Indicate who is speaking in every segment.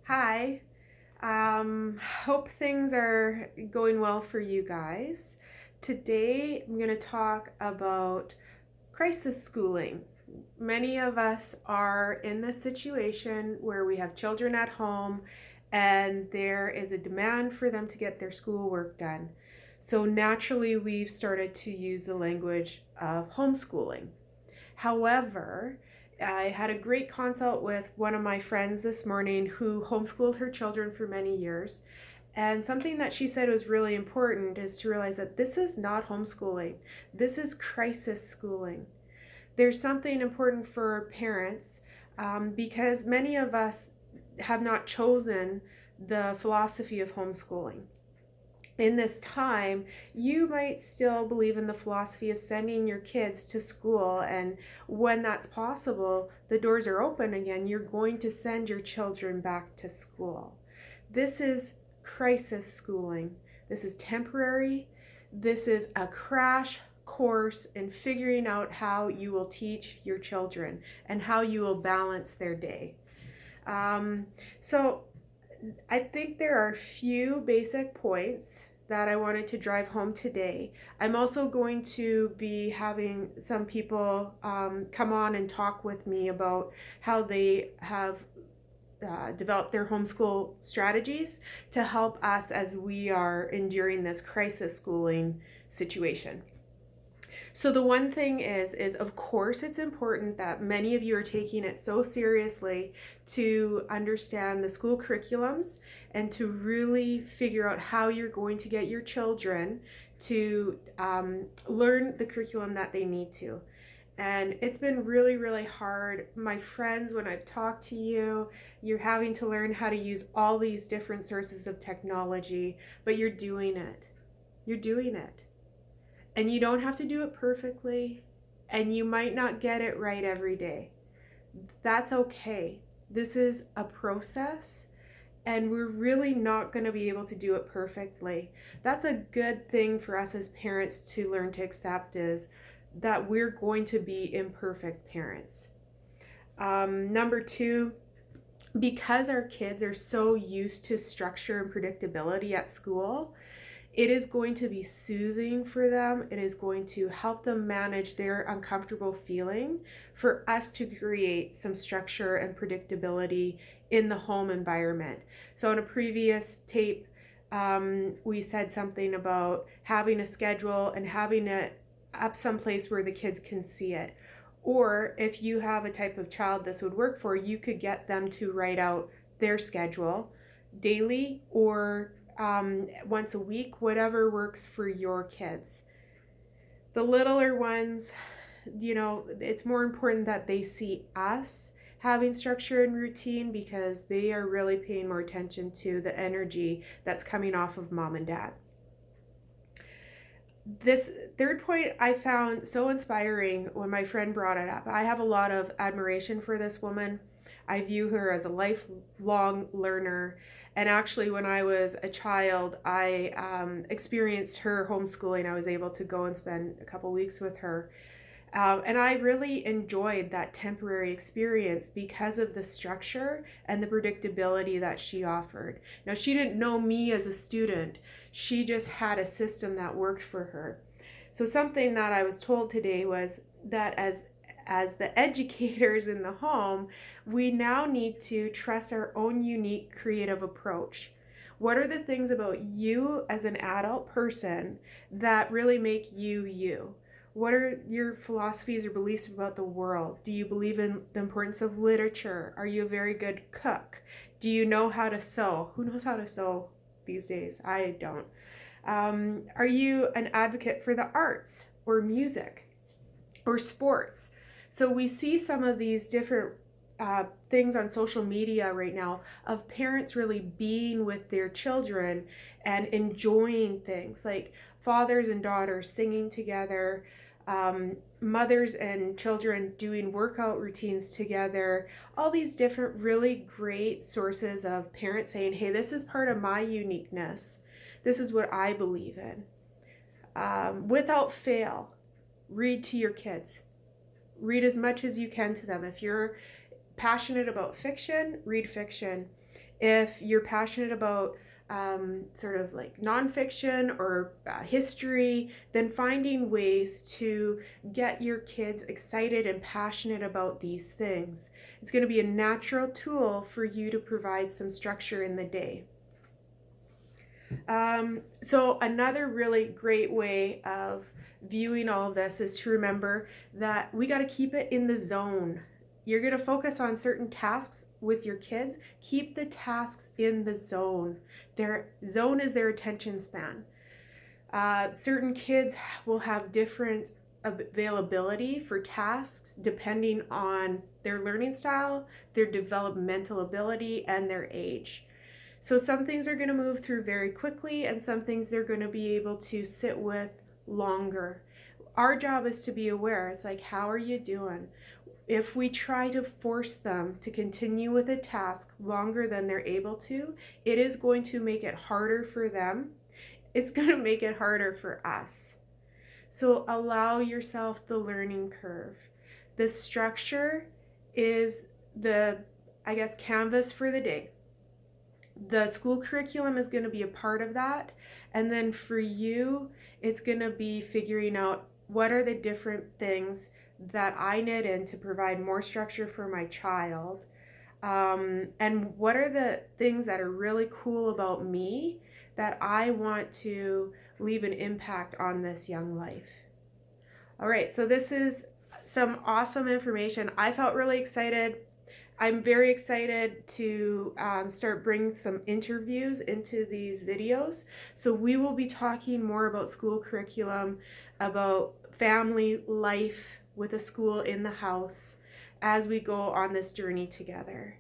Speaker 1: Hi. Hope things are going well for you guys. Today I'm going to talk about crisis schooling. Many of us are in this situation where we have children at home and there is a demand for them to get their schoolwork done. So naturally, we've started to use the language of homeschooling. However, I had a great consult with one of my friends this morning who homeschooled her children for many years. And something that she said was really important is to realize that this is not homeschooling, this is crisis schooling. There's something important for parents because many of us have not chosen the philosophy of homeschooling. In this time, you might still believe in the philosophy of sending your kids to school, and when that's possible, the doors are open again, you're going to send your children back to school. This is crisis schooling. This is temporary. This is a crash course in figuring out how you will teach your children and how you will balance their day. So I think there are a few basic points that I wanted to drive home today. I'm also going to be having some people come on and talk with me about how they have developed their homeschool strategies to help us as we are enduring this crisis schooling situation. So the one thing is of course it's important that many of you are taking it so seriously to understand the school curriculums and to really figure out how you're going to get your children to learn the curriculum that they need to. And it's been really, really hard. My friends, when I've talked to you, you're having to learn how to use all these different sources of technology, but you're doing it. You're doing it. And you don't have to do it perfectly, and you might not get it right every day. That's okay. This is a process, and we're really not going to be able to do it perfectly. That's a good thing for us as parents to learn to accept, is that we're going to be imperfect parents. Number two, because our kids are so used to structure and predictability at school, it is going to be soothing for them. It is going to help them manage their uncomfortable feeling for us to create some structure and predictability in the home environment. So in a previous tape, we said something about having a schedule and having it up someplace where the kids can see it. Or if you have a type of child this would work for, you could get them to write out their schedule daily or once a week, whatever works for your kids. The littler ones, it's more important that they see us having structure and routine because they are really paying more attention to the energy that's coming off of mom and dad. This third point I found so inspiring when my friend brought it up. I have a lot of admiration for this woman. I view her as a lifelong learner. And actually, when I was a child, I experienced her homeschooling. I was able to go and spend a couple weeks with her. And I really enjoyed that temporary experience because of the structure and the predictability that she offered. Now, she didn't know me as a student. She just had a system that worked for her. So something that I was told today was that as the educators in the home, we now need to trust our own unique creative approach. What are the things about you as an adult person that really make you you? What are your philosophies or beliefs about the world? Do you believe in the importance of literature? Are you a very good cook? Do you know how to sew? Who knows how to sew these days? I don't. Are you an advocate for the arts or music or sports? So we see some of these different things on social media right now of parents really being with their children and enjoying things like fathers and daughters singing together, mothers and children doing workout routines together, all these different really great sources of parents saying, hey, this is part of my uniqueness. This is what I believe in. Without fail, read to your kids. Read as much as you can to them. If you're passionate about fiction, read fiction. If you're passionate about sort of like nonfiction or history, then finding ways to get your kids excited and passionate about these things. It's going to be a natural tool for you to provide some structure in the day. So another really great way of viewing all of this is to remember that we got to keep it in the zone. You're going to focus on certain tasks with your kids. Keep the tasks in the zone. Their zone is their attention span. Certain kids will have different availability for tasks depending on their learning style, their developmental ability, and their age. So some things are going to move through very quickly, and some things they're going to be able to sit with longer. Our job is to be aware. It's like, how are you doing? If we try to force them to continue with a task longer than they're able to, it is going to make it harder for them. It's going to make it harder for us. So allow yourself the learning curve. The structure is the, I guess, canvas for the day. The school curriculum is going to be a part of that. And then for you, it's going to be figuring out what are the different things that I knit in to provide more structure for my child. And what are the things that are really cool about me that I want to leave an impact on this young life. All right, so this is some awesome information. I felt really excited. I'm very excited to start bringing some interviews into these videos. So we will be talking more about school curriculum, about family life with a school in the house as we go on this journey together.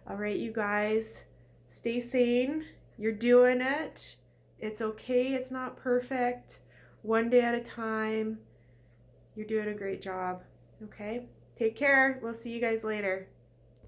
Speaker 1: All right, you guys, stay sane. You're doing it. It's okay. It's not perfect. One day at a time. You're doing a great job. Okay? Take care. We'll see you guys later.